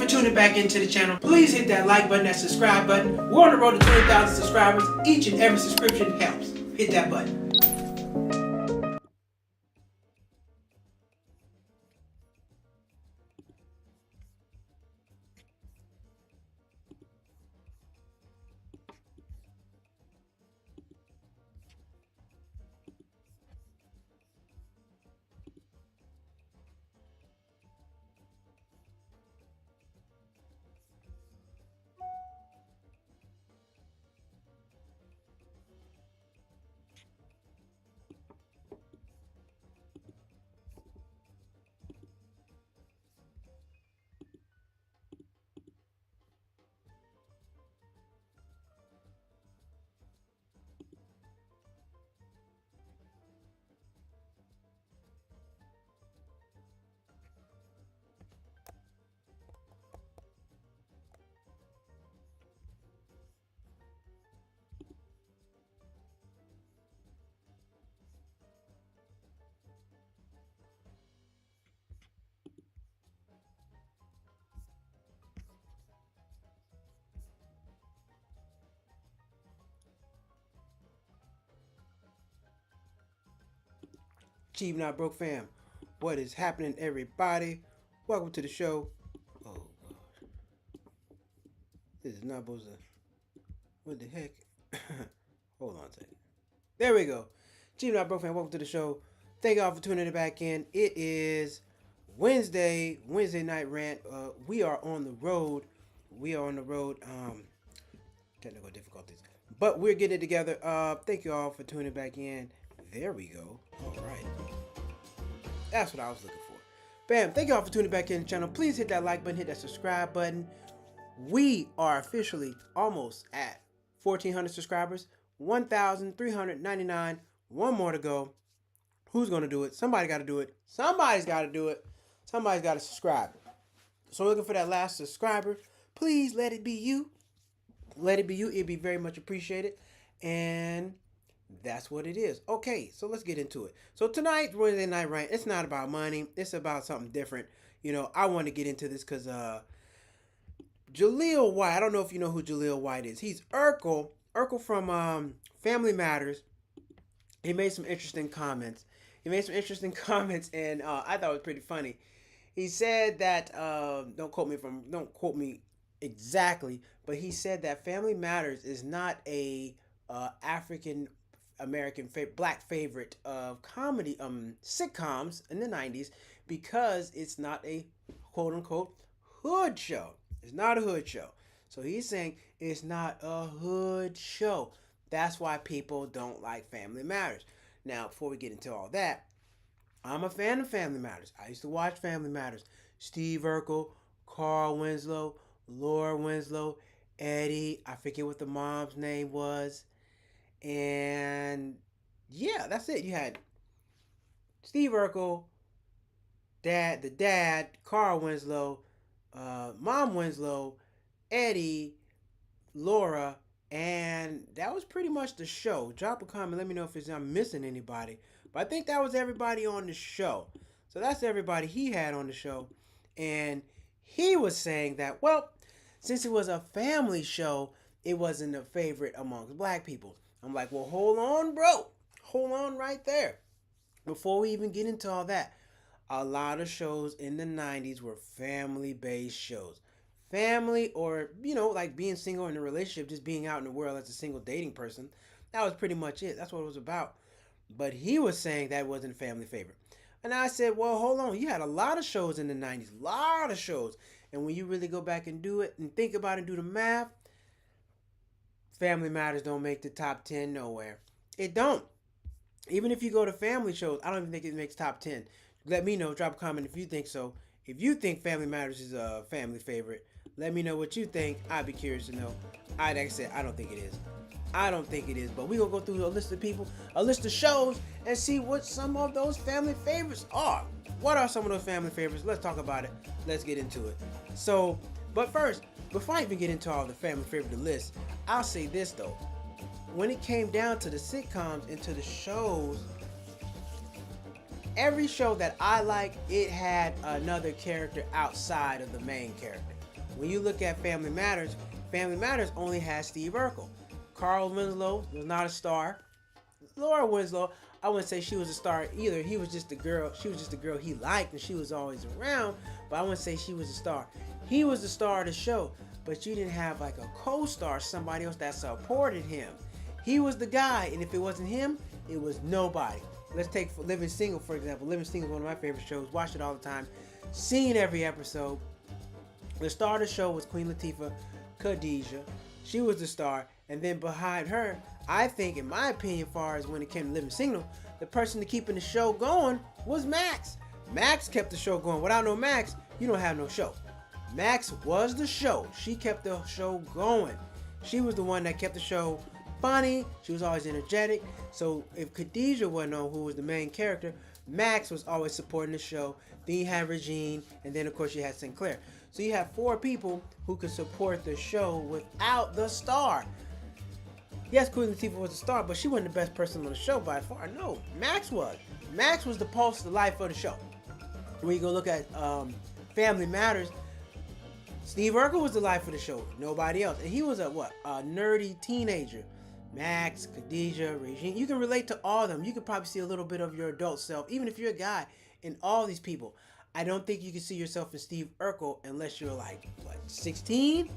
for tuning back into the channel. Please hit that like button, that subscribe button. We're on the road to 20,000 subscribers. Each and every subscription helps. Hit that button. Cheap Not Broke fam, what is happening, everybody? Welcome to the show. Oh god, this is not supposed to. What the heck? Hold on a second. There we go. Cheap Not Broke fam, welcome to the show. Thank y'all for tuning it back in. It is Wednesday night rant. We are on the road. Technical difficulties, but we're getting it together. Thank you all for tuning back in. There we go. All right. That's what I was looking for. Bam. Thank you all for tuning back in the channel. Please hit that like button, hit that subscribe button. We are officially almost at 1,400 subscribers. 1,399. One more to go. Who's going to do it? Somebody got to do it. Somebody's got to do it. Somebody's got to subscribe. So looking for that last subscriber. Please let it be you. Let it be you. It'd be very much appreciated. And that's what it is. Okay, so let's get into it. So tonight's Wednesday night rant, it's not about money. It's about something different. You know, I want to get into this because Jaleel White, I don't know if you know who Jaleel White is. He's Urkel from Family Matters. He made some interesting comments. And I thought it was pretty funny. He said that, don't quote me exactly, but he said that Family Matters is not a African American black favorite of comedy sitcoms in the 90s because it's not a quote unquote hood show. It's not a hood show. So he's saying it's not a hood show. That's why people don't like Family Matters. Now, before we get into all that, I'm a fan of Family Matters. I used to watch Family Matters. Steve Urkel, Carl Winslow, Laura Winslow, Eddie, I forget what the mom's name was. And yeah, that's it. You had Steve Urkel, the dad, Carl Winslow, Mom Winslow, Eddie, Laura, and that was pretty much the show. Drop a comment, let me know if I'm missing anybody. But I think that was everybody on the show. So that's everybody he had on the show. And he was saying that, well, since it was a family show, it wasn't a favorite amongst black people. I'm like, well, hold on, bro. Hold on right there. Before we even get into all that, a lot of shows in the 90s were family-based shows. Family or, you know, like being single in a relationship, just being out in the world as a single dating person. That was pretty much it. That's what it was about. But he was saying that wasn't a family favorite. And I said, well, hold on. You had a lot of shows in the 90s. A lot of shows. And when you really go back and do it and think about it and do the math, Family Matters don't make the top 10 nowhere. It don't. Even if you go to family shows, I don't even think it makes top 10. Let me know. Drop a comment if you think so. If you think Family Matters is a family favorite, let me know what you think. I'd be curious to know. Like I said, I don't think it is. But we're going to go through a list of people, a list of shows, and see what some of those family favorites are. What are some of those family favorites? Let's talk about it. Let's get into it. So, but first, before I even get into all the family favorite lists, I'll say this though. When it came down to the sitcoms and to the shows, every show that I like, it had another character outside of the main character. When you look at Family Matters only has Steve Urkel. Carl Winslow was not a star. Laura Winslow, I wouldn't say she was a star either. He was just a girl. She was just a girl he liked, and she was always around. But I wouldn't say she was a star. He was the star of the show, but you didn't have like a co-star, somebody else that supported him. He was the guy, and if it wasn't him, it was nobody. Let's take Living Single, for example. Living Single is one of my favorite shows. Watch it all the time. Seen every episode. The star of the show was Queen Latifah Khadijah. She was the star. And then behind her, I think, in my opinion, as far as when it came to Living Single, the person to keeping the show going was Max. Max kept the show going. Without no Max, you don't have no show. Max was the show. She kept the show going. She was the one that kept the show funny. She was always energetic. So if Khadijah wasn't on, who was the main character, Max was always supporting the show. Then you had Regine, and then of course you had Sinclair. So you have 4 people who could support the show without the star. Yes, Queen Latifah was the star, but she wasn't the best person on the show by far. No, Max was. Max was the pulse, the life of the show. When you go look at Family Matters, Steve Urkel was the life of the show. Nobody else. And he was a nerdy teenager. Max, Khadijah, Regine. You can relate to all of them. You can probably see a little bit of your adult self, even if you're a guy, in all these people. I don't think you can see yourself in Steve Urkel unless you're like, 16?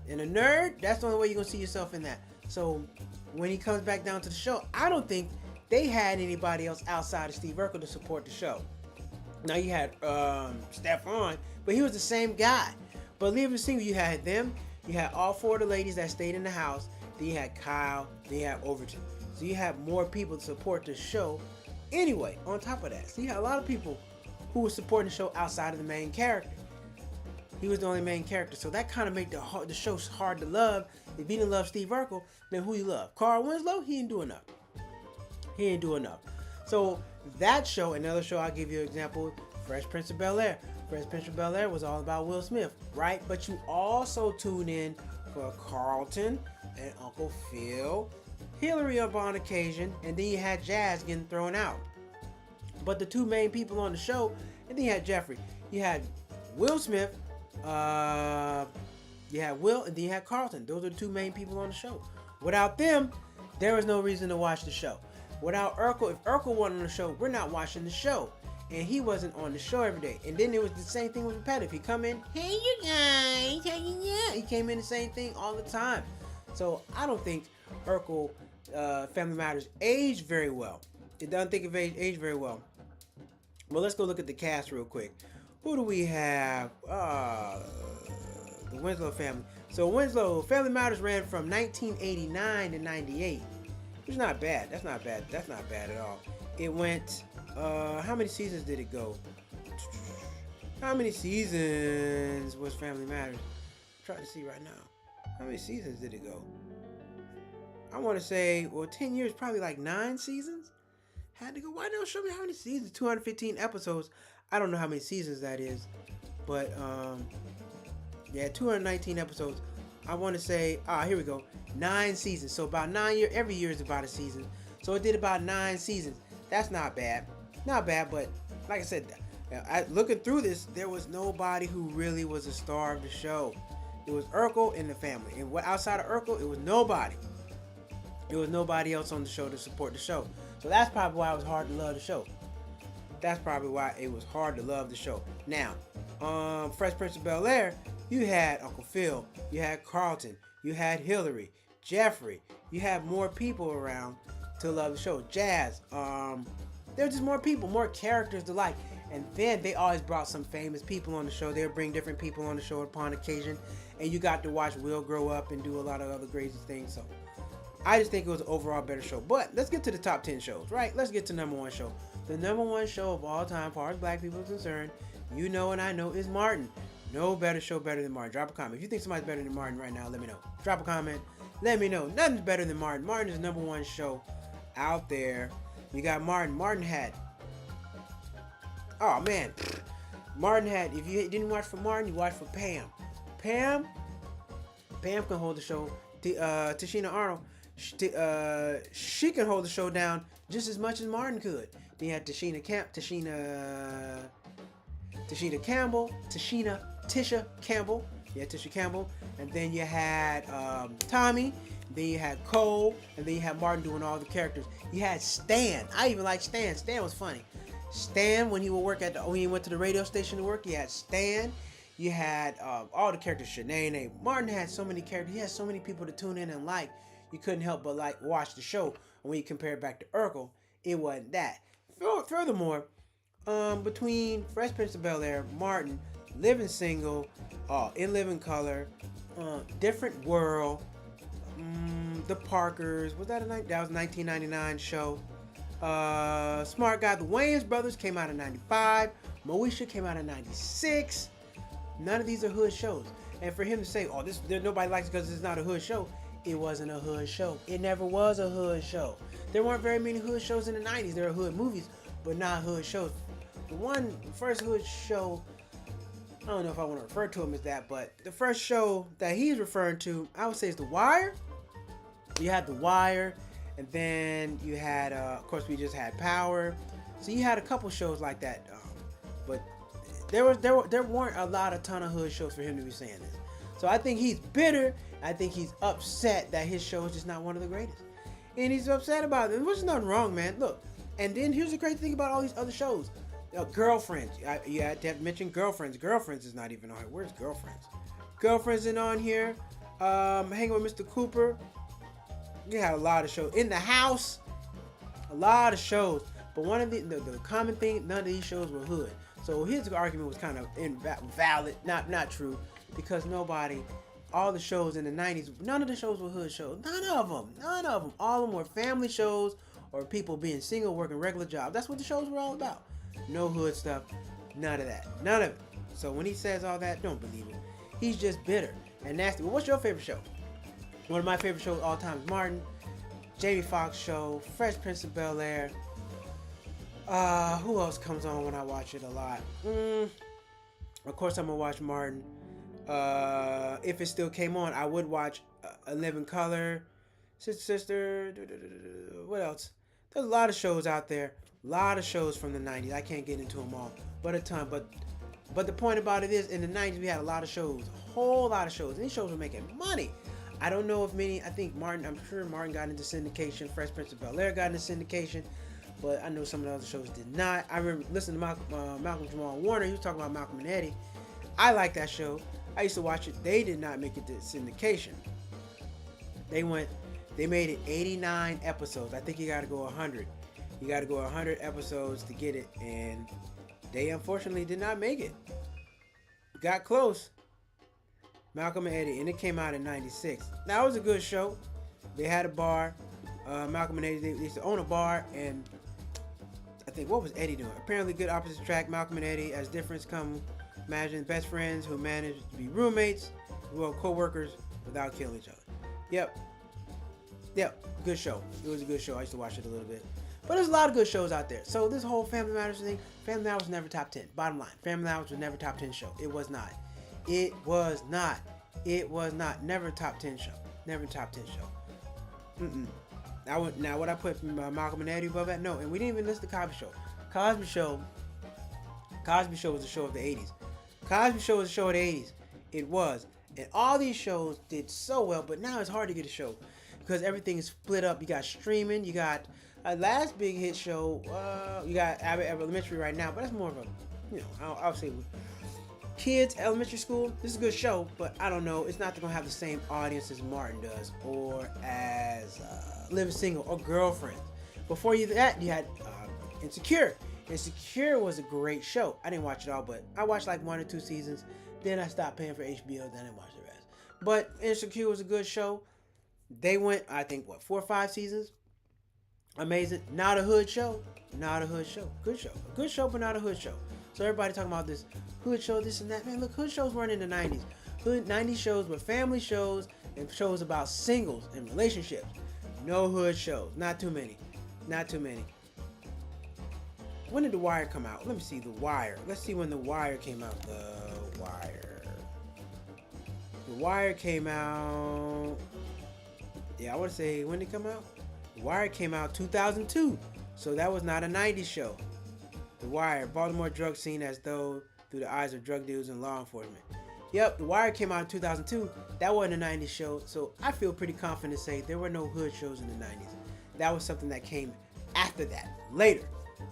And a nerd? That's the only way you're going to see yourself in that. So when he comes back down to the show, I don't think they had anybody else outside of Steve Urkel to support the show. Now you had Stefan, but he was the same guy. But Living Single, you had them. You had all 4 of the ladies that stayed in the house. Then you had Kyle. Then you had Overton. So you have more people to support the show. Anyway, on top of that, so you had a lot of people who were supporting the show outside of the main character. He was the only main character, so that kind of made the show hard to love. If you didn't love Steve Urkel, then who you love? Carl Winslow? He didn't do enough. He didn't do enough. So that show, another show I'll give you an example, Fresh Prince of Bel-Air. Fresh Prince of Bel-Air was all about Will Smith, right? But you also tune in for Carlton and Uncle Phil, Hillary up on occasion, and then you had Jazz getting thrown out. But the 2 main people on the show, and then you had Jeffrey. You had Will Smith, you had Will, and then you had Carlton. Those are the 2 main people on the show. Without them, there was no reason to watch the show. Without Urkel, if Urkel wasn't on the show, we're not watching the show. And he wasn't on the show every day. And then it was the same thing with repetitive. He come in, hey you guys, how you doing? He came in the same thing all the time. So I don't think Urkel Family Matters aged very well. It doesn't think of age very well. Well, let's go look at the cast real quick. Who do we have? The Winslow family. So Winslow Family Matters ran from 1989 to 98. Which is not bad. That's not bad. That's not bad at all. It went, how many seasons did it go? How many seasons was Family Matters? I'm trying to see right now. How many seasons did it go? I want to say, 10 years, probably like 9 seasons. Had to go. Why don't show me how many seasons? 215 episodes. I don't know how many seasons that is, but yeah, 219 episodes. I want to say, here we go, 9 seasons. So about 9 years. Every year is about a season. So it did about 9 seasons. That's not bad. Not bad, but like I said, looking through this, there was nobody who really was a star of the show. It was Urkel and the family, and outside of Urkel, it was nobody. There was nobody else on the show to support the show. So that's probably why it was hard to love the show. That's probably why it was hard to love the show. Now, Fresh Prince of Bel-Air, you had Uncle Phil, you had Carlton, you had Hillary, Jeffrey. You have more people around to love the show. Jazz. There were just more people, more characters to like. And then they always brought some famous people on the show. They would bring different people on the show upon occasion. And you got to watch Will grow up and do a lot of other crazy things. So I just think it was an overall better show. But let's get to the top 10 shows, right? Let's get to number 1 show. The number 1 show of all time, as far as black people are concerned, you know and I know, is Martin. No better show better than Martin. Drop a comment. If you think somebody's better than Martin right now, let me know. Drop a comment. Let me know. Nothing's better than Martin. Martin is the number 1 show out there. You got Martin. Martin had... Oh, man. Martin had... If you didn't watch for Martin, you watched for Pam. Pam can hold the show. Tashina Arnold, she can hold the show down just as much as Martin could. Then you had Tisha Campbell, You had Tisha Campbell, and then you had Tommy, then you had Cole, and then you had Martin doing all the characters. You had Stan. I even like Stan. Stan was funny. Stan, when he would work when he went to the radio station to work, you had Stan. You had all the characters. Shanae. Martin had so many characters. He had so many people to tune in and like. You couldn't help but like watch the show. And when you compare it back to Urkel, it wasn't that. Furthermore, between Fresh Prince of Bel-Air, Martin, Living Single, In Living Color, Different World, The Parkers, that was a 1999 show. Smart Guy, The Wayans Brothers came out in 95. Moesha came out in 96. None of these are hood shows. And for him to say, nobody likes it because it's not a hood show, it wasn't a hood show. It never was a hood show. There weren't very many hood shows in the 90s. There were hood movies, but not hood shows. The first hood show, I don't know if I want to refer to him as that, but the first show that he's referring to, I would say, is The Wire. You had The Wire, and then you had, of course, we just had Power. So you had a couple shows like that, but there weren't a ton of hood shows for him to be saying this. So I think he's bitter. I think he's upset that his show is just not one of the greatest, and he's upset about it. There's nothing wrong, man. Look, and then here's the great thing about all these other shows. Girlfriends. You had to have mentioned Girlfriends. Girlfriends is not even on here. Where's Girlfriends? Girlfriends isn't on here. Hanging with Mr. Cooper. You had a lot of shows. In the House. A lot of shows. But one of the common thing, none of these shows were hood. So his argument was kind of invalid, not true, because all the shows in the 90s, none of the shows were hood shows. None of them. All of them were family shows or people being single, working regular jobs. That's what the shows were all about. No hood stuff. None of that. None of it. So when he says all that, don't believe it. He's just bitter and nasty. Well, what's your favorite show? One of my favorite shows of all time is Martin, Jamie Foxx show, Fresh Prince of Bel-Air. Who else comes on when I watch it a lot? Of course, I'm going to watch Martin. If it still came on, I would watch A Living Color, Sister. What else? There's a lot of shows out there. A lot of shows from the 90s. I can't get into them all, but a ton. But the point about it is, in the 90s, we had a lot of shows. A whole lot of shows. And these shows were making money. I don't know if many, I'm sure Martin got into syndication. Fresh Prince of Bel-Air got into syndication. But I know some of the other shows did not. I remember listening to Malcolm Jamal Warner. He was talking about Malcolm and Eddie. I like that show. I used to watch it. They did not make it to syndication. They made it 89 episodes. I think you got to go 100. You got to go 100 episodes to get it, and they unfortunately did not make it. Got close. Malcolm and Eddie, and it came out in 96. That was a good show. They had a bar. Malcolm and Eddie, they used to own a bar, and I think, what was Eddie doing? Apparently good opposite track. Malcolm and Eddie, as difference come, imagine best friends who managed to be roommates, co-workers without killing each other. Yep, good show. It was a good show. I used to watch it a little bit. But there's a lot of good shows out there. So this whole Family Matters thing, Family Matters was never top 10. Bottom line, Family Matters was never top 10 show. It was not. Never top 10 show. Never top 10 show. Now would I put Malcolm and Eddie above that? No. And we didn't even list the Cosby Show. Cosby Show was a show of the 80s. Cosby Show was a show of the 80s. It was. And all these shows did so well, but now it's hard to get a show because everything is split up. You got streaming, you got a last big hit show, you got Abbott Elementary right now, but that's more of a, I'll say kids, elementary school. This is a good show, but I don't know. It's not going to have the same audience as Martin does or as Living Single or Girlfriends. Before that, you had Insecure. Insecure was a great show. I didn't watch it all, but I watched like 1 or 2 seasons. Then I stopped paying for HBO, then I didn't watch the rest. But Insecure was a good show. They went, I think, 4 or 5 seasons. Amazing. Not a hood show. Good show. A good show, but not a hood show. So everybody talking about this hood show, this and that. Man, look, hood shows weren't in the 90s. Hood 90s shows were family shows and shows about singles and relationships. No hood shows. Not too many. When did The Wire come out? Let me see. The Wire. Let's see when The Wire came out. The Wire came out. Yeah, I want to say, when did it come out? The Wire came out 2002. So that was not a 90s show. The Wire. Baltimore drug scene as though through the eyes of drug dealers and law enforcement. Yep, The Wire came out in 2002. That wasn't a 90s show, so I feel pretty confident to say there were no hood shows in the 90s. That was something that came after that. Later.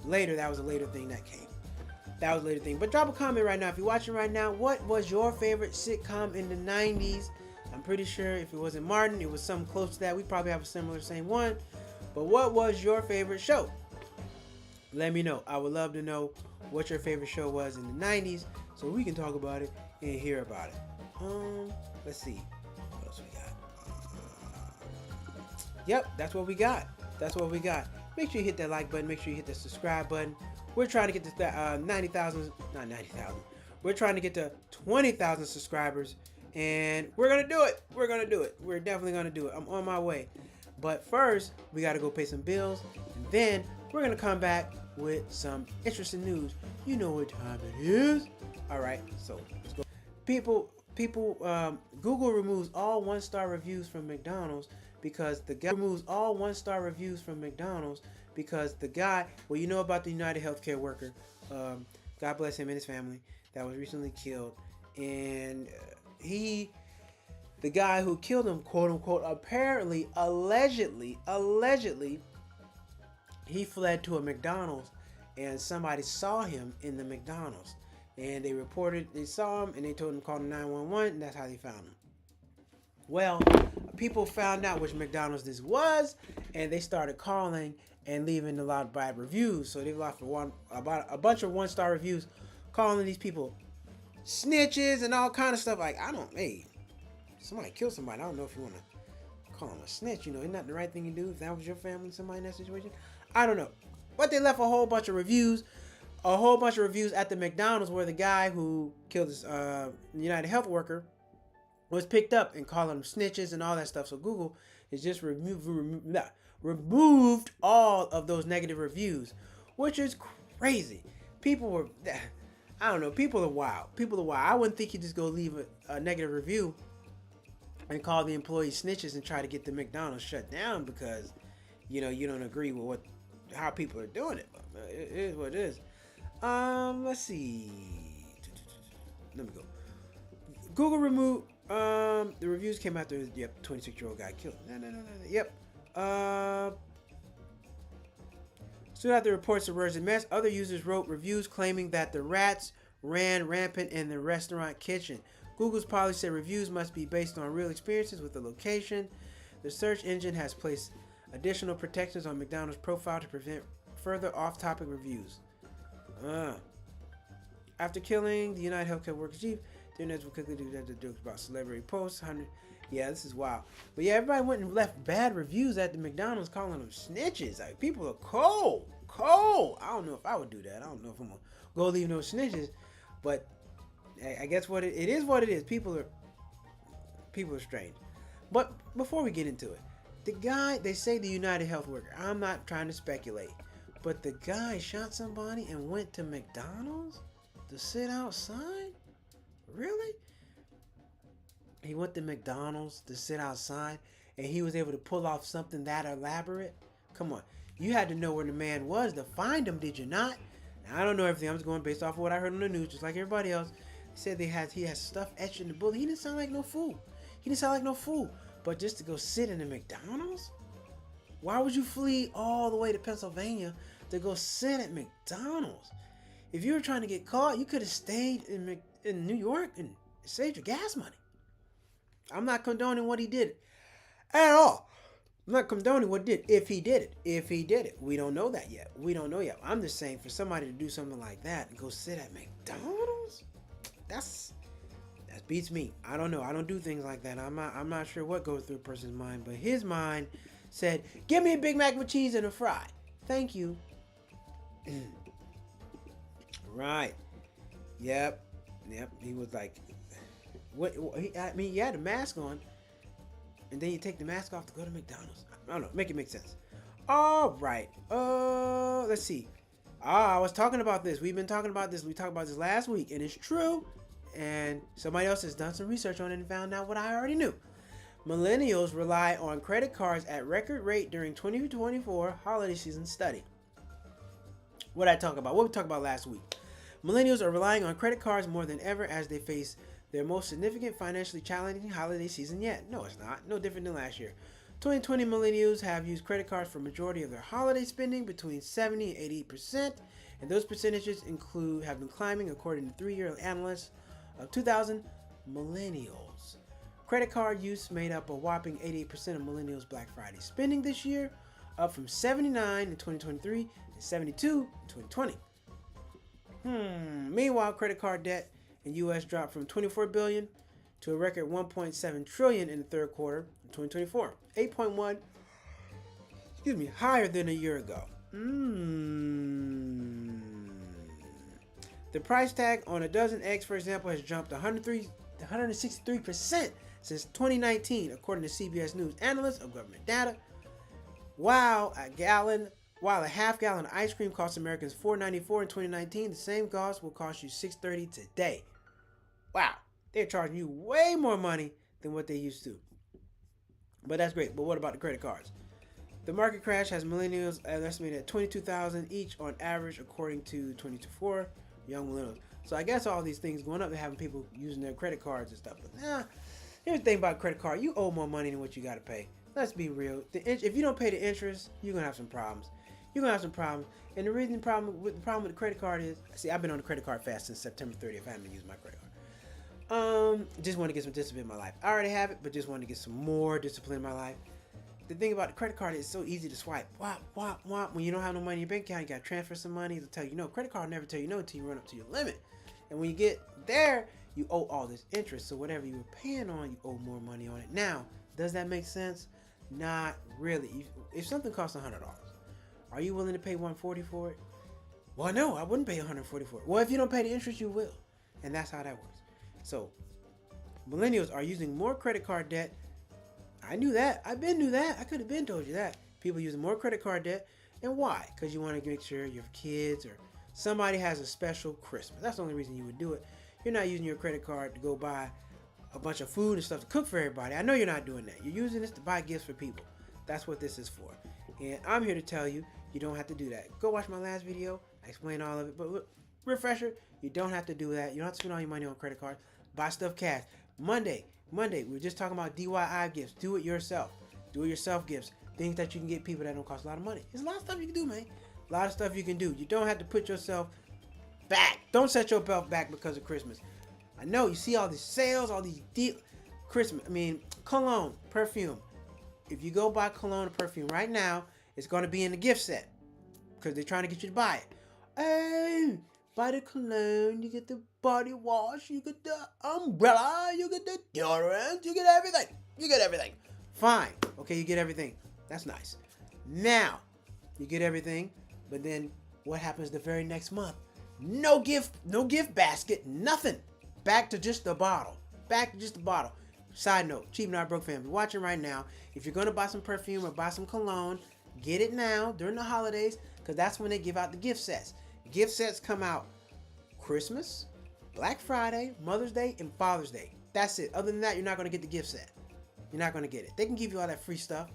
That was a later thing that came. That was a later thing. But drop a comment right now. If you're watching right now, what was your favorite sitcom in the 90s? I'm pretty sure if it wasn't Martin, it was something close to that. We probably have a similar same one. But what was your favorite show? Let me know. I would love to know what your favorite show was in the 90s so we can talk about it and hear about it. Let's see. What else we got? Yep, that's what we got. Make sure you hit that like button. Make sure you hit the subscribe button. We're trying to get to 90,000. Not 90,000. We're trying to get to 20,000 subscribers. And we're going to do it. We're definitely going to do it. I'm on my way. But first, we got to go pay some bills. And then we're going to come back with some interesting news. You know what time it is. All right, so let's go. Google removes all one-star reviews from McDonald's because the guy, well, you know about the United Healthcare worker, God bless him and his family, that was recently killed. And the guy who killed him, quote unquote, apparently, allegedly, he fled to a McDonald's and somebody saw him in the McDonald's. And they saw him and they told him to call 911, and that's how they found him. Well, people found out which McDonald's this was, and they started calling and leaving a lot of bad reviews. So they left about a bunch of one-star reviews calling these people snitches and all kind of stuff. Like, hey, somebody killed somebody. I don't know if you want to call them a snitch. You know, isn't that the right thing to do if that was your family, somebody in that situation? I don't know. But they left a whole bunch of reviews at the McDonald's where the guy who killed this United Health worker was picked up and calling them snitches and all that stuff. So Google has just removed all of those negative reviews, which is crazy. People are wild. I wouldn't think you just go leave a negative review and call the employees snitches and try to get the McDonald's shut down because, you don't agree with how people are doing it. It is what it is. Let's see. Let me go. Google removed. The reviews came after. Yep, 26-year-old guy killed. No. Yep. Soon after reports emerged a mess, other users wrote reviews claiming that the rats ran rampant in the restaurant kitchen. Google's policy said reviews must be based on real experiences with the location. The search engine has placed additional protections on McDonald's profile to prevent further off-topic reviews. After killing the United Healthcare workers chief, the internet will quickly do the jokes about celebrity posts. Yeah, this is wild. But yeah, everybody went and left bad reviews at the McDonald's calling them snitches. Like, people are cold. I don't know if I would do that. I don't know if I'm gonna go leave no snitches. But I guess it is what it is. People are strange. But before we get into it, the guy, they say the United Health worker, I'm not trying to speculate, but the guy shot somebody and went to McDonald's to sit outside? Really? He went to McDonald's to sit outside and he was able to pull off something that elaborate? Come on. You had to know where the man was to find him, did you not? Now, I don't know everything. I'm just going based off of what I heard on the news, just like everybody else. He said he has stuff etched in the bullet. He didn't sound like no fool. But just to go sit in a McDonald's? Why would you flee all the way to Pennsylvania to go sit at McDonald's? If you were trying to get caught, you could have stayed in New York and saved your gas money. I'm not condoning what he did at all. I'm not condoning what he did. If he did it. We don't know that yet. I'm just saying, for somebody to do something like that and go sit at McDonald's, that beats me. I don't know. I don't do things like that. I'm not sure what goes through a person's mind, but his mind said, "Give me a Big Mac with cheese and a fry. Thank you." Right. Yep. He was like, what? He had a mask on, and then you take the mask off to go to McDonald's. I don't know. Make it make sense. All right. Let's see. I was talking about this. We've been talking about this. We talked about this last week, and it's true. And somebody else has done some research on it and found out what I already knew. Millennials rely on credit cards at record rate during 2024 holiday season study. What we talked about last week. Millennials are relying on credit cards more than ever as they face their most significant financially challenging holiday season yet. No, it's not. No different than last year. 2020 millennials have used credit cards for a majority of their holiday spending, between 70 and 88%, and those percentages have been climbing according to 3-year analysts of 2,000 millennials. Credit card use made up a whopping 88% of millennials' Black Friday spending this year, up from 79 in 2023 and 72 in 2020. Meanwhile, credit card debt in U.S. dropped from 24 billion to a record 1.7 trillion in the third quarter of 2024, 8.1, higher than a year ago. The price tag on a dozen eggs, for example, has jumped 163% since 2019, according to CBS News analysts of government data. While a half gallon of ice cream cost Americans $4.94 in 2019, the same cost will cost you $6.30 today. Wow, they're charging you way more money than what they used to. But that's great. But what about the credit cards? The market crash has millennials estimated at 22,000 each on average, according to 2024 young millennials. So I guess all these things going up, they're having people using their credit cards and stuff. But here's the thing about credit card: you owe more money than what you got to pay. Let's be real. If you don't pay the interest, you're gonna have some problems. And the problem with the credit card is, I've been on the credit card fast since September 30th. I haven't been using my credit card. Just want to get some discipline in my life. I already have it, but just want to get some more discipline in my life. The thing about the credit card is it's so easy to swipe. Whop, whop, whop. When you don't have no money in your bank account, you got to transfer some money. They'll tell you no. Credit card will never tell you no until you run up to your limit. And when you get there, you owe all this interest. So whatever you were paying on, you owe more money on it. Now, does that make sense? Not really. If something costs $100, are you willing to pay $140 for it? Well, no, I wouldn't pay $140 for it. Well, if you don't pay the interest, you will. And that's how that works. So, millennials are using more credit card debt. I knew that. I knew that. I could have been told you that. People using more credit card debt. And why? Because you want to make sure your kids or somebody has a special Christmas. That's the only reason you would do it. You're not using your credit card to go buy a bunch of food and stuff to cook for everybody. I know you're not doing that. You're using this to buy gifts for people. That's what this is for. And I'm here to tell you, you don't have to do that. Go watch my last video. I explain all of it. But refresher, you don't have to do that. You don't have to spend all your money on credit cards. Buy stuff cash. Monday, we were just talking about DIY gifts. Do it yourself. Do it yourself gifts. Things that you can get people that don't cost a lot of money. There's a lot of stuff you can do, man. A lot of stuff you can do. You don't have to put yourself back. Don't set yourself back because of Christmas. I know you see all these sales, all these cologne, perfume. If you go buy cologne or perfume right now, it's going to be in the gift set because they're trying to get you to buy it. Hey, buy the cologne, you get the body wash, you get the umbrella, you get the deodorant, you get everything. Fine. Okay, you get everything. That's nice. Now, you get everything, but then what happens the very next month? No gift basket, nothing. Back to just the bottle. Side note, Cheap Not Broke family, watching right now, if you're going to buy some perfume or buy some cologne, get it now during the holidays, because that's when they give out the gift sets. Gift sets come out Christmas, Black Friday, Mother's Day, and Father's Day. That's it. Other than that, you're not going to get the gift set. You're not going to get it. They can give you all that free stuff.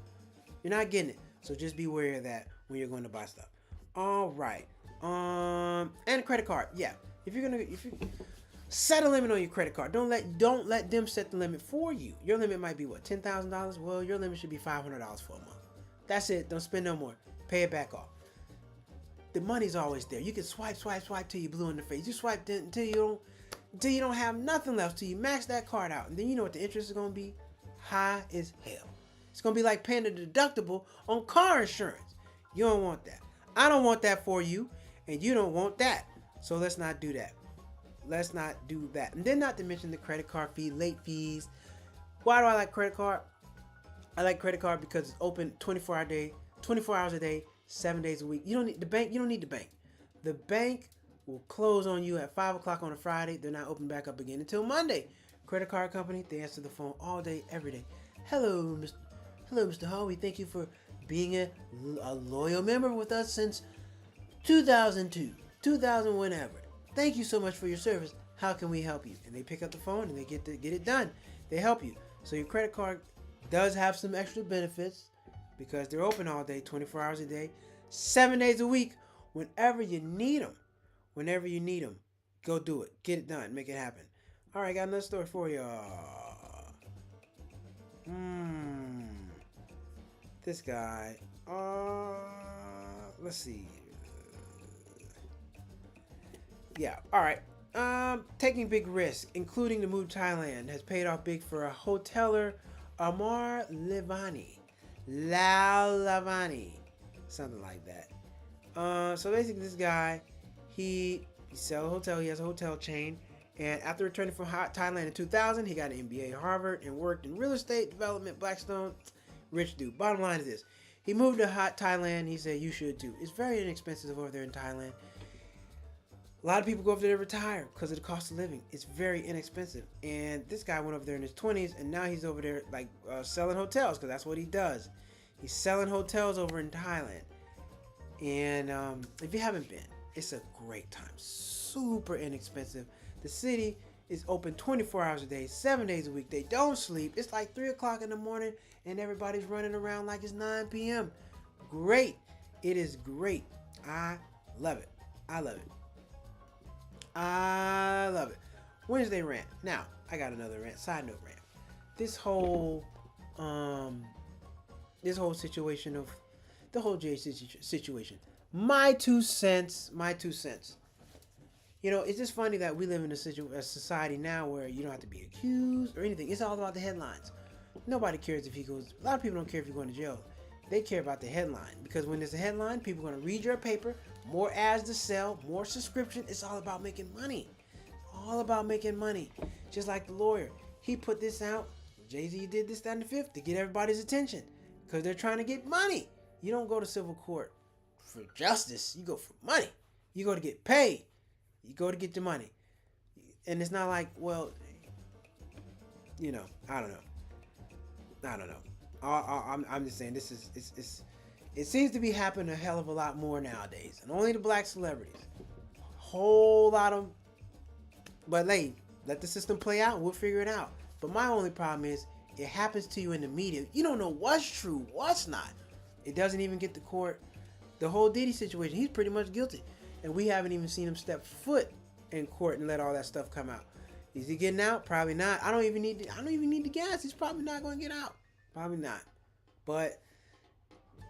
You're not getting it. So just be aware of that when you're going to buy stuff. All right. And a credit card. Yeah. If you set a limit on your credit card. Don't let them set the limit for you. Your limit might be what, $10,000? Well, your limit should be $500 for a month. That's it. Don't spend no more. Pay it back off. The money's always there. You can swipe till you blue in the face. You swipe until you don't have nothing left. Till you max that card out, and then you know what the interest is gonna be? High as hell. It's gonna be like paying a deductible on car insurance. You don't want that. I don't want that for you, and you don't want that. So let's not do that. And then not to mention the credit card fee, late fees. Why do I like credit card? I like credit card because it's open 24 hours a day, 7 days a week. You don't need the bank. The bank will close on you at 5 o'clock on a Friday. They're not open back up again until Monday. Credit card company, they answer the phone all day, every day. Hello, Mr. Hall. We thank you for being a loyal member with us since 2002, 2000, whenever. Thank you so much for your service. How can we help you? And they pick up the phone and they get it done. They help you. So your credit card does have some extra benefits because they're open all day, 24 hours a day, 7 days a week. Whenever you need them, go do it. Get it done. Make it happen. All right, got another story for y'all. This guy. Let's see. Yeah. All right. Taking big risks, including the move to Thailand, has paid off big for a hoteler, Amar Lavani. Lavani. Something like that. So basically, this guy, he sells a hotel. He has a hotel chain. And after returning from Thailand in 2000, he got an MBA at Harvard and worked in real estate development, Blackstone. Rich dude. Bottom line is this. He moved to Thailand. He said, you should too. It's very inexpensive over there in Thailand. A lot of people go over there to retire because of the cost of living. It's very inexpensive. And this guy went over there in his 20s, and now he's over there like selling hotels because that's what he does. He's selling hotels over in Thailand. And if you haven't been, it's a great time. Super inexpensive. The city is open 24 hours a day, 7 days a week. They don't sleep. It's like 3 o'clock in the morning, and everybody's running around like it's 9 p.m. Great. It is great. I love it. I love it. I love it. Wednesday rant. Now, I got another rant. Side note rant. This whole situation of the whole Jay situation. My 2 cents. My 2 cents. You know, it's just funny that we live in a society now where you don't have to be accused or anything. It's all about the headlines. Nobody cares if he goes. A lot of people don't care if you're going to jail. They care about the headline, because when there's a headline, people are going to read your paper. More ads to sell, more subscription. It's all about making money. All about making money. Just like the lawyer. He put this out. Jay-Z did this, that, and the fifth to get everybody's attention because they're trying to get money. You don't go to civil court for justice. You go for money. You go to get paid. You go to get your money. And it's not like, well, you know, I don't know. I'm just saying this is it seems to be happening a hell of a lot more nowadays, and only the black celebrities. Whole lot of, but let the system play out. We'll figure it out. But my only problem is it happens to you in the media. You don't know what's true, what's not. It doesn't even get to court. The whole Diddy situation, he's pretty much guilty, and we haven't even seen him step foot in court and let all that stuff come out. Is he getting out? Probably not. I don't even need the gas. He's probably not going to get out. Probably not. But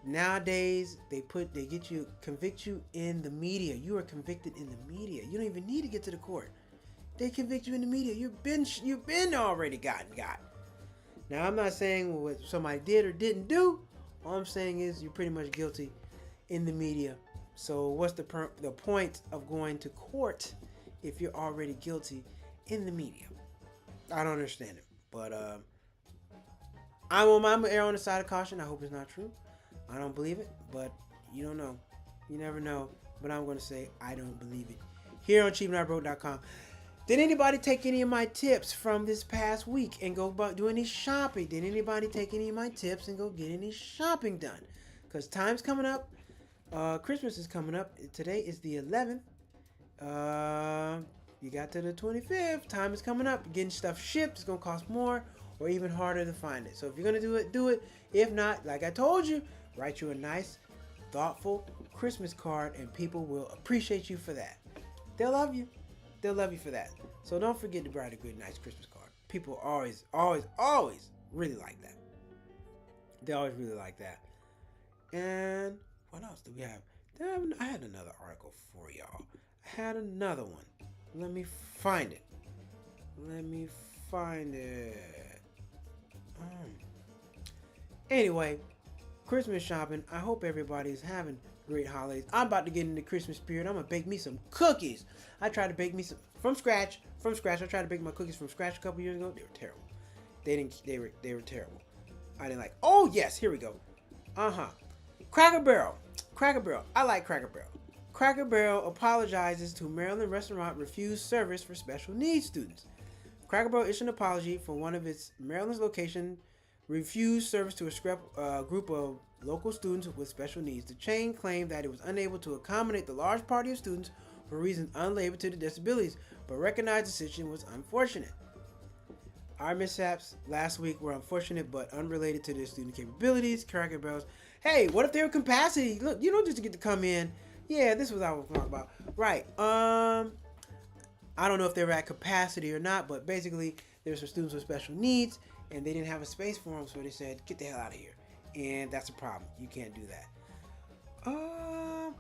nowadays they convict you in the media. You are convicted in the media. You don't even need to get to the court. They convict you in the media. You've been already got. Now I'm not saying what somebody did or didn't do. All I'm saying is you're pretty much guilty in the media. So what's the point of going to court if you're already guilty in the media? I don't understand it. But I'm err on the side of caution. I hope it's not true. I don't believe it, but you don't know. You never know. But I'm going to say I don't believe it. Here on cheapnotbroke.com. Did anybody take any of my tips from this past week and go do any shopping? Did anybody take any of my tips and go get any shopping done? Because time's coming up. Christmas is coming up. Today is the 11th. You got to the 25th. Time is coming up. Getting stuff shipped is going to cost more or even harder to find it. So if you're going to do it, do it. If not, like I told you, write you a nice, thoughtful Christmas card, and people will appreciate you for that. They'll love you. They'll love you for that. So don't forget to write a good, nice Christmas card. People always really like that. They always really like that. And what else do we have? I had another article for y'all. I had another one. Let me find it. Anyway, Christmas shopping. I hope everybody's having great holidays. I'm about to get into Christmas spirit. I'm gonna bake me some cookies. I tried to bake me some from scratch. I tried to bake my cookies from scratch a couple years ago. They were terrible. They were terrible. I didn't like. Oh yes, here we go. Cracker Barrel. I like Cracker Barrel. Cracker Barrel apologizes to Maryland restaurant refused service for special needs students. Cracker Barrel issued an apology for one of its Maryland's location refused service to a group of local students with special needs. The chain claimed that it was unable to accommodate the large party of students for reasons unrelated to the disabilities, but recognized the situation was unfortunate. Our mishaps last week were unfortunate but unrelated to their student capabilities. Cracker Barrel's, hey, what if they were capacity? Look, you don't just get to come in. Yeah, this was what I was talking about. Right. I don't know if they were at capacity or not, but basically there were some students with special needs, and they didn't have a space for them, so they said, "Get the hell out of here," and that's a problem. You can't do that.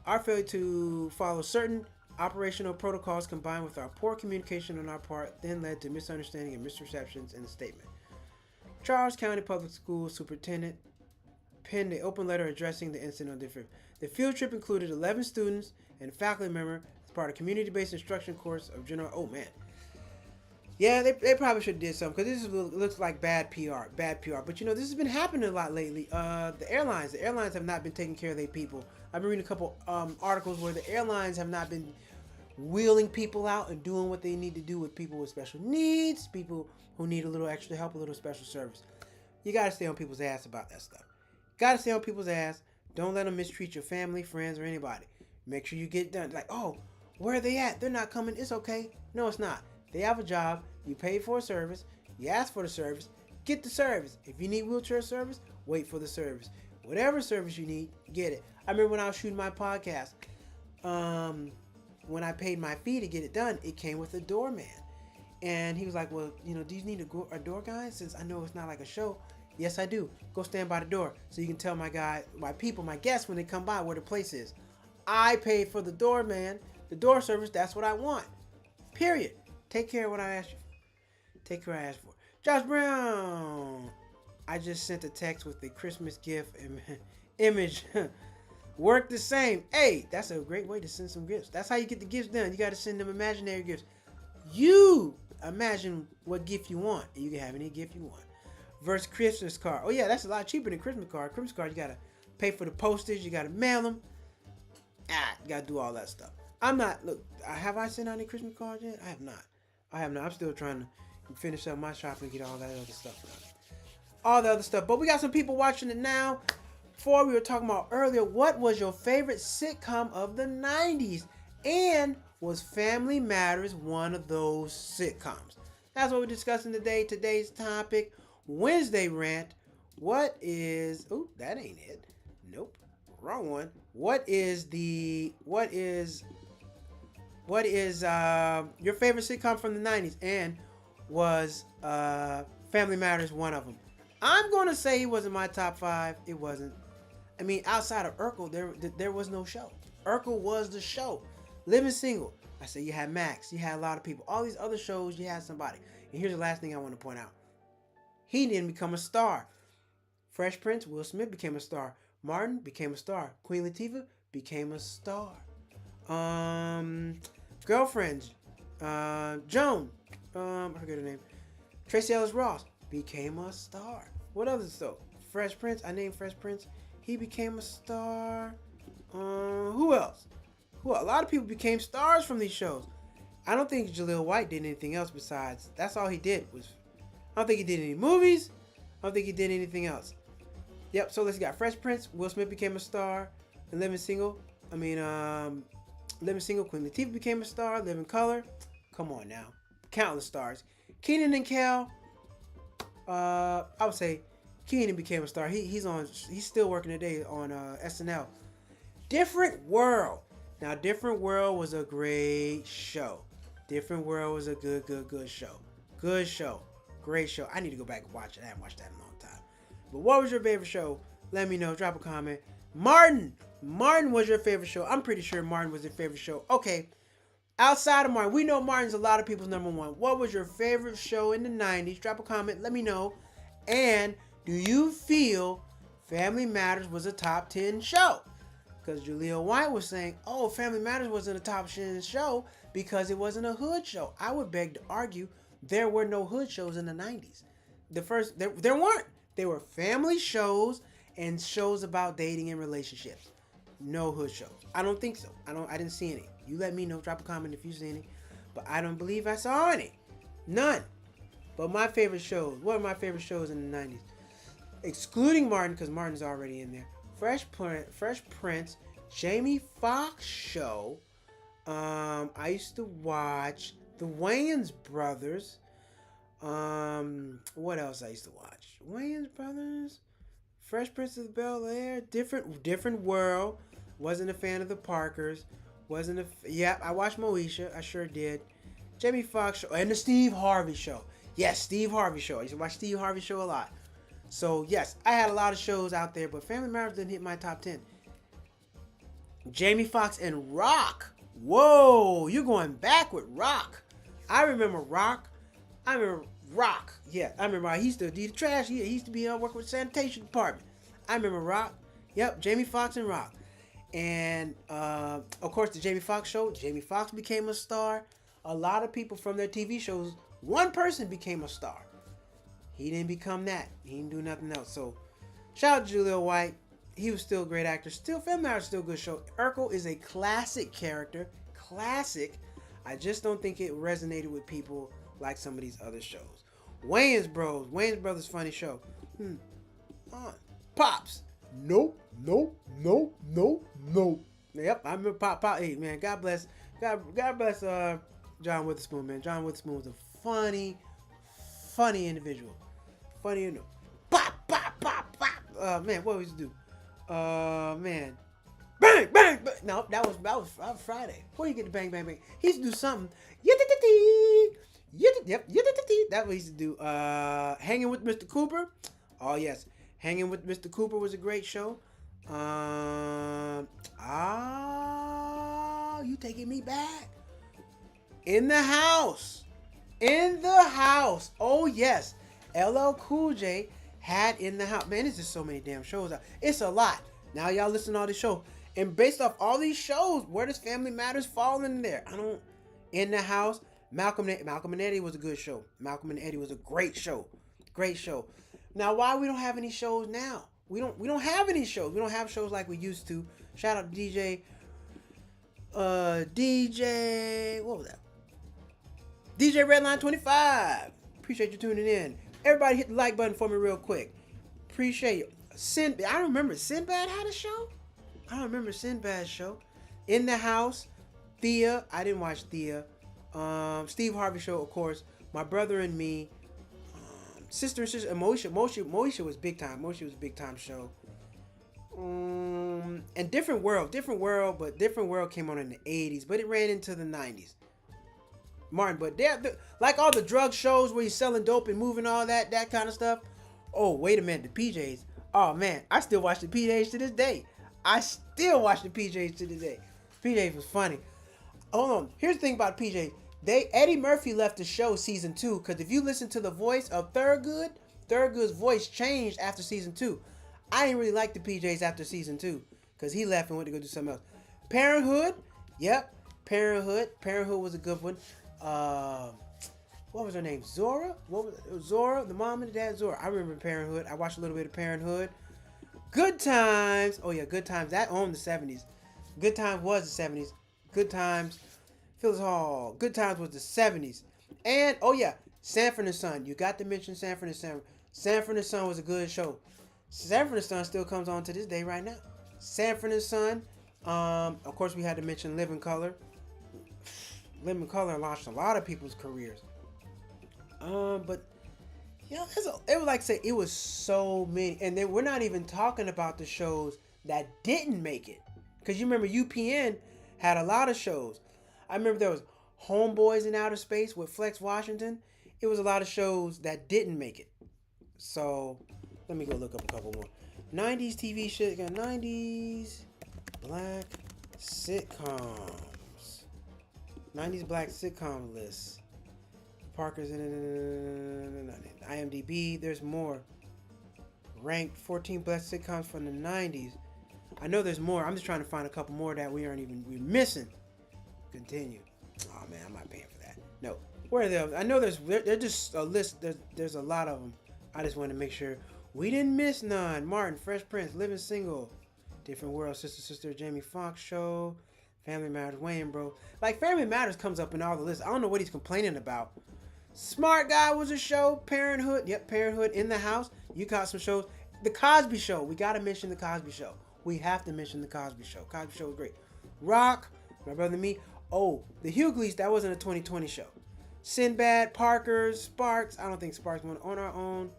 Our failure to follow certain operational protocols combined with our poor communication on our part then led to misunderstanding and misperceptions in the statement. Charles County Public Schools Superintendent penned an open letter addressing the incident on different. The field trip included 11 students and a faculty member as part of a community-based instruction course of general. Oh man, yeah, they probably should have did something because this looks like bad PR, bad PR. But this has been happening a lot lately. The airlines have not been taking care of their people. I've been reading a couple articles where the airlines have not been wheeling people out and doing what they need to do with people with special needs, people who need a little extra help, a little special service. You gotta stay on people's ass about that stuff. Gotta stay on people's ass. Don't let them mistreat your family, friends, or anybody. Make sure you get done. Like, oh, where are they at? They're not coming. It's okay. No, it's not. They have a job. You pay for a service. You ask for the service. Get the service. If you need wheelchair service, wait for the service. Whatever service you need, get it. I remember when I was shooting my podcast, when I paid my fee to get it done, it came with a doorman. And he was like, well, do you need a door guy? Since I know it's not like a show. Yes, I do. Go stand by the door so you can tell my guests when they come by where the place is. I paid for the doorman, the door service. That's what I want. Period. Take care of what I asked you for. Take care of what I asked for. Josh Brown. I just sent a text with the Christmas gift image. Work the same. Hey, that's a great way to send some gifts. That's how you get the gifts done. You got to send them imaginary gifts. You imagine what gift you want, and you can have any gift you want. Versus Christmas card. Oh yeah, that's a lot cheaper than Christmas card. Christmas card, you got to pay for the postage. You got to mail them. You got to do all that stuff. Have I sent out any Christmas cards yet? I have not. I'm still trying to finish up my shopping and get all that other stuff done. All the other stuff. But we got some people watching it now. Before we were talking about earlier, what was your favorite sitcom of the 90s? And was Family Matters one of those sitcoms? That's what we're discussing today. Today's topic, Wednesday rant. What is... Oh, that ain't it. Nope. Wrong one. What is your favorite sitcom from the 90s? And was Family Matters one of them? I'm going to say it wasn't my top 5. It wasn't. I mean, outside of Urkel, there was no show. Urkel was the show. Living Single. I said you had Max. You had a lot of people. All these other shows, you had somebody. And here's the last thing I want to point out. He didn't become a star. Fresh Prince, Will Smith became a star. Martin became a star. Queen Latifah became a star. Girlfriends. Joan. I forget her name. Tracy Ellis Ross became a star. What other stuff? Fresh Prince. I named Fresh Prince. He became a star. Who else? A lot of people became stars from these shows. I don't think Jaleel White did anything else besides. That's all he did was. I don't think he did any movies. I don't think he did anything else. Yep. So let's got Fresh Prince. Will Smith became a star. And Living Single. Living Single. Queen Latifah became a star. Living Color. Come on now. Countless stars. Keenan and Kel. I would say Keenan became a star. He's still working today on SNL. Different World. Now, Different World was a great show. Different World was a good show. Good show. Great show. I need to go back and watch it. I haven't watched that in a long time. But what was your favorite show? Let me know. Drop a comment. Martin was your favorite show. I'm pretty sure Martin was your favorite show. Okay. Outside of Martin, we know Martin's a lot of people's number one. What was your favorite show in the 90s? Drop a comment. Let me know. And do you feel Family Matters was a top 10 show? Because Jaleel White was saying, oh, Family Matters wasn't a top 10 show because it wasn't a hood show. I would beg to argue there were no hood shows in the 90s. There weren't. They were family shows and shows about dating and relationships. No hood shows. I don't think so. I didn't see any. You let me know. Drop a comment if you see any. But I don't believe I saw any. None. But my favorite shows. What are my favorite shows in the 90s? Excluding Martin, because Martin's already in there. Fresh Prince, Jamie Foxx show. I used to watch the Wayans Brothers. What else I used to watch? Wayans Brothers, Fresh Prince of Bel-Air, Different World. Wasn't a fan of the Parkers. I watched Moesha. I sure did. Jamie Foxx show, and the Steve Harvey show. Yes, Steve Harvey show. I used to watch Steve Harvey show a lot. So yes, I had a lot of shows out there, but Family Matters didn't hit my top 10. Jamie Foxx and Rock. Whoa, you're going back with Rock. I remember Rock. I remember Rock. Yeah, I remember he used to do the trash. He used to be working with the sanitation department. I remember Rock. Yep, Jamie Foxx and Rock. And of course, the Jamie Foxx show. Jamie Foxx became a star. A lot of people from their TV shows. One person became a star. He didn't become that. He didn't do nothing else. So, shout out to Jaleel White. He was still a great actor. Still, Family Matters is still a good show. Urkel is a classic character. Classic. I just don't think it resonated with people like some of these other shows. Wayans Bros. Wayans Brothers funny show. Pops. Nope. Yep, I remember Pop. Hey, man, God bless John Witherspoon, man. John Witherspoon was a funny individual. Funny, you know. Pop. Man, what was he do? Man. Bang, bang, bang. No, that was Friday. Where you get the bang, bang, bang? He used to do something. Yep. That's what he used to do. Hanging with Mr. Cooper. Oh, yes. Hanging with Mr. Cooper was a great show. You taking me back. In the House. Oh, yes. LL Cool J had In the House. Man, there's just so many damn shows out. It's a lot. Now y'all listen to all these shows. And based off all these shows, where does Family Matters fall in there? In the House. Malcolm and Eddie was a good show. Malcolm and Eddie was a great show. Now, why we don't have any shows now? We don't have any shows. We don't have shows like we used to. Shout out to DJ. What was that? DJ Redline 25. Appreciate you tuning in. Everybody hit the like button for me real quick. Appreciate you. I remember Sinbad had a show. I don't remember Sinbad's show. In the House. Thea. I didn't watch Thea. Steve Harvey show, of course. My Brother and Me. Sister and Sister. And Moesha was big time. Moesha was a big time show. And Different World, but Different World came on in the 80s, but it ran into the 90s. Martin, but like all the drug shows where he's selling dope and moving all that kind of stuff. Oh, wait a minute, the PJs. Oh man, I still watch the PJs to this day. PJs was funny. Hold on, here's the thing about PJs. Eddie Murphy left the show season 2 because if you listen to the voice of Thurgood's voice changed after season 2. I didn't really like the PJs after season 2 because he left and went to go do something else. Parenthood, yep, Parenthood was a good one. What was her name? Zora? Zora? The mom and the dad, Zora. I remember Parenthood. I watched a little bit of Parenthood. Good Times. Oh yeah, Good Times. That owned the 70s. Good Times was the 70s. Good Times. Phyllis Hall. Good Times was the 70s. And oh yeah, Sanford and Son. You got to mention Sanford and Son. Sanford and Son was a good show. Sanford and Son still comes on to this day right now. Sanford and Son. Of course, we had to mention Living Color. Living Color launched a lot of people's careers. But yeah, it was like say it was so many, and then we're not even talking about the shows that didn't make it. Cause you remember UPN had a lot of shows. I remember there was Homeboys in Outer Space with Flex Washington. It was a lot of shows that didn't make it. So let me go look up a couple more. 90s TV shit. Got 90s black sitcoms. 90s black sitcom list. Parker's in IMDb. There's more. Ranked 14 black sitcoms from the 90s. I know there's more. I'm just trying to find a couple more that we're missing. Continue. Oh man, I'm not paying for that. No. Where are they? I know they're just a list. There's a lot of them. I just want to make sure we didn't miss none. Martin, Fresh Prince, Living Single, Different World, Sister, Jamie Foxx show, Family Matters, Wayans Bros. Like Family Matters comes up in all the lists. I don't know what he's complaining about. Smart Guy was a show. Parenthood. Yep, Parenthood. In the House. You got some shows. The Cosby Show. We got to mention The Cosby Show. We have to mention The Cosby Show. Cosby Show was great. Rock. My Brother and Me. Oh, The Hughleys. That wasn't a 2020 show. Sinbad, Parker, Sparks. I don't think Sparks went on our own.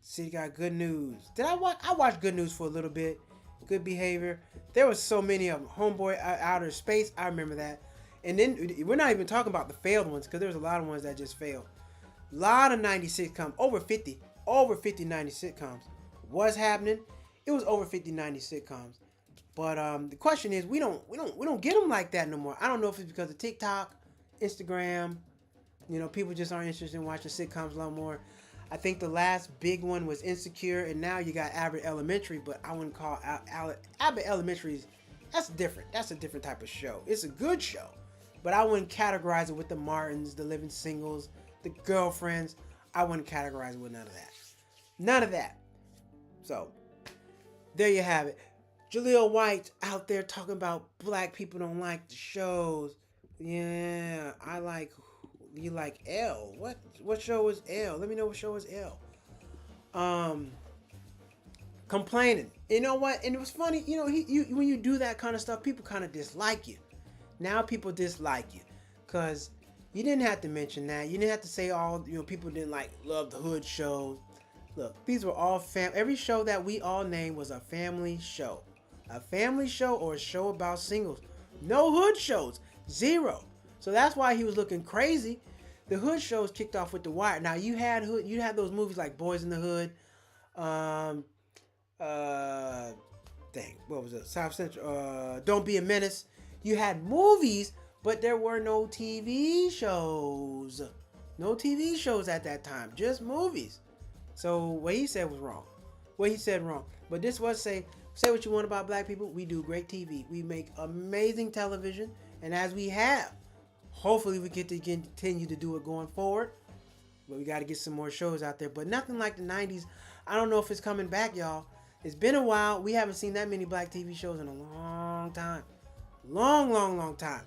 City got Good News. I watched Good News for a little bit. Good Behavior. There was so many of them. Homeboy Outer Space. I remember that. And then we're not even talking about the failed ones because there's a lot of ones that just failed. A lot of 90s sitcoms. Over 50 90s sitcoms. What's happening? It was over 50 90s sitcoms. But the question is, we don't get them like that no more. I don't know if it's because of TikTok, Instagram. People just aren't interested in watching sitcoms a lot more. I think the last big one was Insecure, and now you got Abbott Elementary, but I wouldn't call Abbott Elementary. That's different. That's a different type of show. It's a good show, but I wouldn't categorize it with the Martins, the Living Singles, the Girlfriends. I wouldn't categorize it with none of that. None of that. So, there you have it. Jaleel White out there talking about black people don't like the shows. Yeah, you like L. What show is L? Let me know what show is L. Complaining. You know what? And it was funny, when you do that kind of stuff, people kind of dislike you. Now people dislike you. Because you didn't have to mention that. You didn't have to say people didn't love the hood shows. Look, these were all every show that we all named was a family show. A family show or a show about singles. No hood shows. Zero. So that's why he was looking crazy. The hood shows kicked off with The Wire. Now you had those movies like Boys in the Hood. What was it? South Central. Don't Be a Menace. You had movies, but there were no TV shows. No TV shows at that time. Just movies. So what he said was wrong. What he said wrong. But this was say what you want about black people. We do great TV. We make amazing television. And as we have, hopefully we get to continue to do it going forward. But we got to get some more shows out there. But nothing like the 90s. I don't know if it's coming back, y'all. It's been a while. We haven't seen that many black TV shows in a long time. Long time.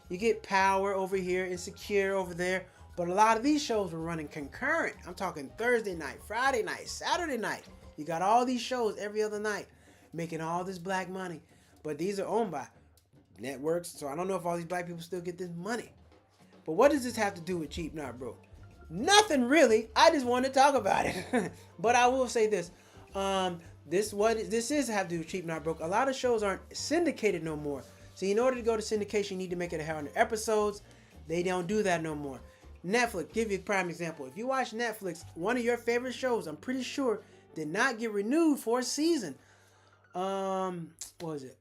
You get Power over here, Insecure over there. But a lot of these shows were running concurrent. I'm talking Thursday night, Friday night, Saturday night. You got all these shows every other night making all this black money. But these are owned by networks. So I don't know if all these black people still get this money. But what does this have to do with Cheap Not Broke? Nothing really. I just want to talk about it. But I will say this. This is have to do with Cheap Not Broke. A lot of shows aren't syndicated no more. So in order to go to syndication, you need to make it 100 episodes. They don't do that no more. Netflix, give you a prime example. If you watch Netflix, one of your favorite shows, I'm pretty sure, did not get renewed for a season. What was it?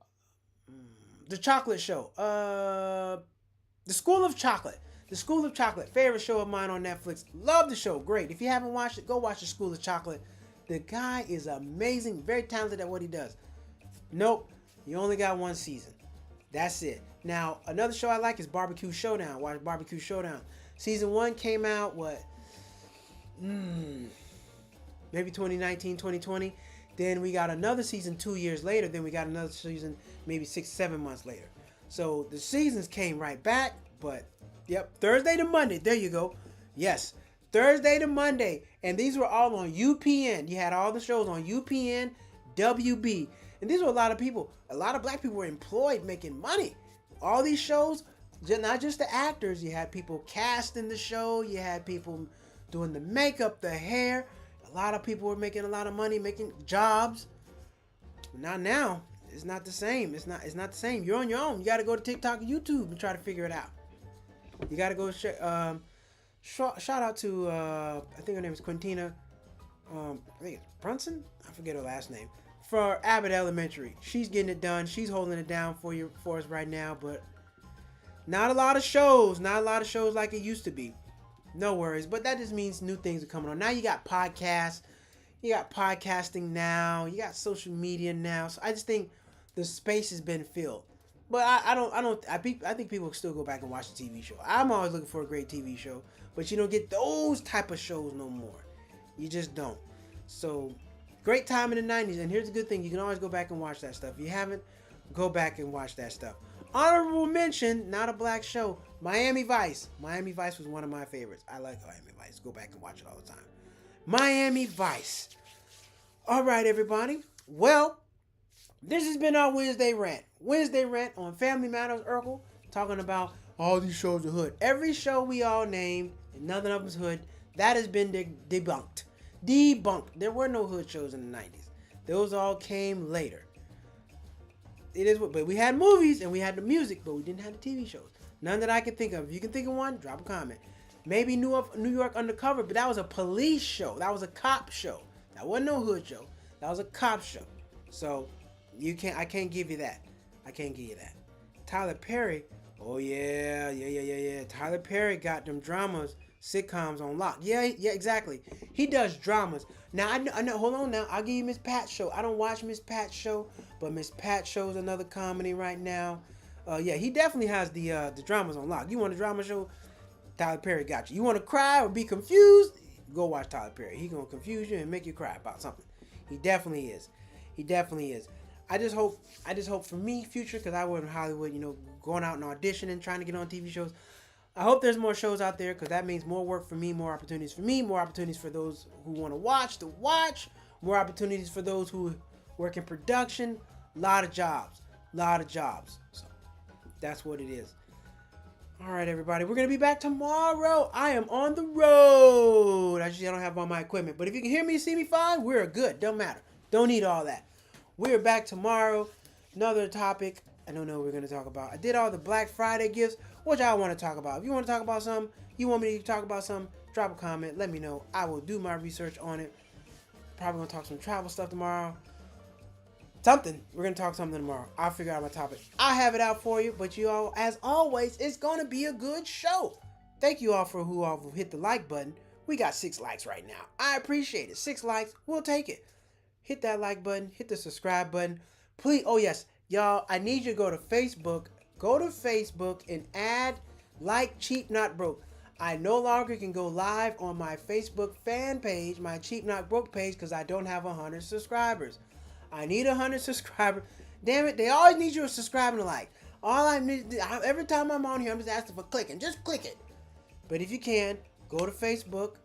The Chocolate Show. The School of Chocolate. The School of Chocolate. Favorite show of mine on Netflix. Love the show. Great. If you haven't watched it, go watch The School of Chocolate. The guy is amazing. Very talented at what he does. Nope. You only got one season. That's it. Now, another show I like is Barbecue Showdown. Watch Barbecue Showdown. Season 1 came out, maybe 2019, 2020. Then we got another season 2 years later. Then we got another season maybe 6-7 months later. So the seasons came right back. But, yep, Thursday to Monday. There you go. Yes, Thursday to Monday. And these were all on UPN. You had all the shows on UPN, WB. And these were a lot of people. A lot of black people were employed making money. All these shows, not just the actors. You had people casting the show. You had people doing the makeup, the hair. A lot of people were making a lot of money, making jobs. Not now. It's not the same. It's not the same. You're on your own. You got to go to TikTok and YouTube and try to figure it out. You got to go shout out to I think her name is Quintina. I think it's Brunson. I forget her last name. For Abbott Elementary, she's getting it done. She's holding it down for us right now. But not a lot of shows. Not a lot of shows like it used to be. No worries. But that just means new things are coming on. Now you got podcasts. You got podcasting now. You got social media now. So I just think the space has been filled. But I think people still go back and watch the TV show. I'm always looking for a great TV show. But you don't get those type of shows no more. You just don't. So, great time in the 90s. And here's the good thing. You can always go back and watch that stuff. If you haven't, go back and watch that stuff. Honorable mention, not a black show, Miami Vice. Miami Vice was one of my favorites. I like Miami Vice. Go back and watch it all the time. Miami Vice. All right, everybody. Well, this has been our Wednesday rant. Wednesday rant on Family Matters, Urkel, talking about all these shows are hood. Every show we all named, and none of them's hood, that has been debunked. Debunked. There were no hood shows in the 90s. Those all came later. it is what. But we had movies and we had the music, but we didn't have the TV shows. None that I can think of. If you can think of one, drop a comment. Maybe New York Undercover, but that was a police show. That was a cop show. That wasn't no hood show. That was a cop show. So I can't give you that. I can't give you that. Tyler Perry. Oh yeah. Tyler Perry got them dramas, sitcoms on lock. Yeah, exactly. He does dramas. Now I know. Hold on now. I'll give you Miss Pat's show. I don't watch Miss Pat's show, but Miss Pat's show is another comedy right now. Yeah, he definitely has the dramas on lock. You want a drama show? Tyler Perry got you. You want to cry or be confused? Go watch Tyler Perry. He gonna confuse you and make you cry about something. He definitely is. He definitely is. I just hope for me, future, because I was in Hollywood, going out and auditioning, trying to get on TV shows. I hope there's more shows out there, because that means more work for me, more opportunities for those who want to watch, more opportunities for those who work in production. A lot of jobs. So that's what it is. All right, everybody. We're going to be back tomorrow. I am on the road. I don't have all my equipment. But if you can hear me, see me fine, we're good. Don't matter. Don't need all that. We're back tomorrow. Another topic. I don't know what we're going to talk about. I did all the Black Friday gifts. What y'all want to talk about? If you want to talk about something, you want me to talk about something, drop a comment. Let me know. I will do my research on it. Probably going to talk some travel stuff tomorrow. Something. We're going to talk something tomorrow. I'll figure out my topic. I'll have it out for you. But you all, as always, it's going to be a good show. Thank you all for who all hit the like button. We got 6 likes right now. I appreciate it. 6 likes. We'll take it. Hit that like button. Hit the subscribe button. Please. Oh, yes. Y'all, I need you to go to Facebook. Go to Facebook and add like Cheap Not Broke. I no longer can go live on my Facebook fan page, my Cheap Not Broke page, because I don't have 100 subscribers. I need 100 subscribers. Damn it, they always need you to subscribe and like. All I need, every time I'm on here, I'm just asking for clicking. Just click it. But if you can, go to Facebook,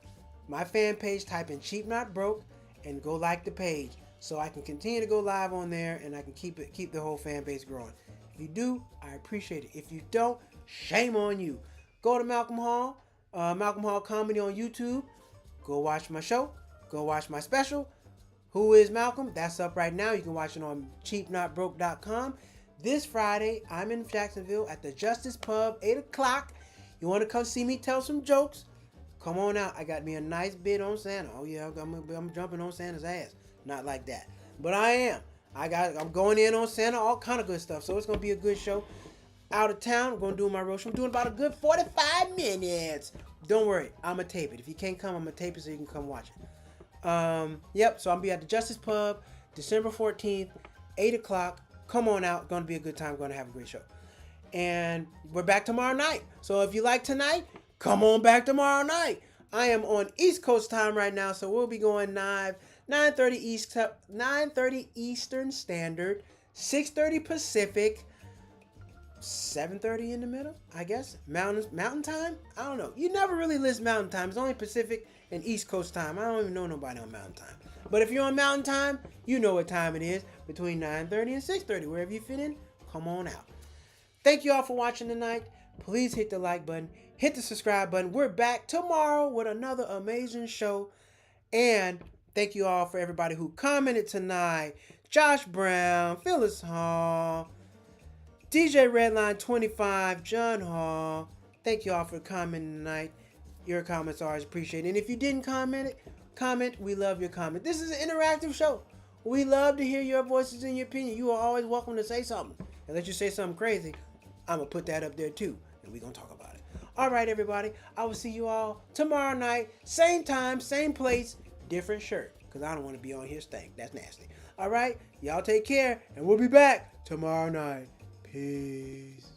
my fan page, type in Cheap Not Broke, and go like the page, so I can continue to go live on there, and I can keep the whole fan base growing. If you do, I appreciate it. If you don't, shame on you. Go to Malcolm Hall Comedy on YouTube. Go watch my show. Go watch my special. Who is Malcolm? That's up right now. You can watch it on cheapnotbroke.com. This Friday, I'm in Jacksonville at the Justice Pub, 8 o'clock. You want to come see me tell some jokes? Come on out. I got me a nice bid on Santa. Oh, yeah, I'm jumping on Santa's ass. Not like that. But I am. I'm going in on Santa, all kind of good stuff. So it's going to be a good show. Out of town, I'm going to do my road show. I'm doing about a good 45 minutes. Don't worry. I'm going to tape it. If you can't come, I'm going to tape it so you can come watch it. Yep, so I'll be at the Justice Pub, December 14th, 8 o'clock. Come on out. Going to be a good time. Going to have a great show. And we're back tomorrow night. So if you like tonight, come on back tomorrow night. I am on East Coast time right now, so we'll be going live 9:30 Eastern Standard, 6:30 Pacific, 7:30 in the middle, I guess. Mountain time? I don't know. You never really list Mountain time. It's only Pacific and East Coast time. I don't even know nobody on Mountain time. But if you're on Mountain time, you know what time it is. Between 9:30 and 6:30. Wherever you fit in, come on out. Thank you all for watching tonight. Please hit the like button. Hit the subscribe button. We're back tomorrow with another amazing show. And thank you all for everybody who commented tonight. Josh Brown, Phyllis Hall, DJ Redline 25, John Hall. Thank you all for commenting tonight. Your comments are always appreciated. And if you didn't comment, we love your comment. This is an interactive show. We love to hear your voices and your opinion. You are always welcome to say something. Unless you say something crazy, I'm going to put that up there too. And we're going to talk about it. All right, everybody. I will see you all tomorrow night. Same time, same place, different shirt. Because I don't want to be on here stank. That's nasty. All right. Y'all take care. And we'll be back tomorrow night. Peace.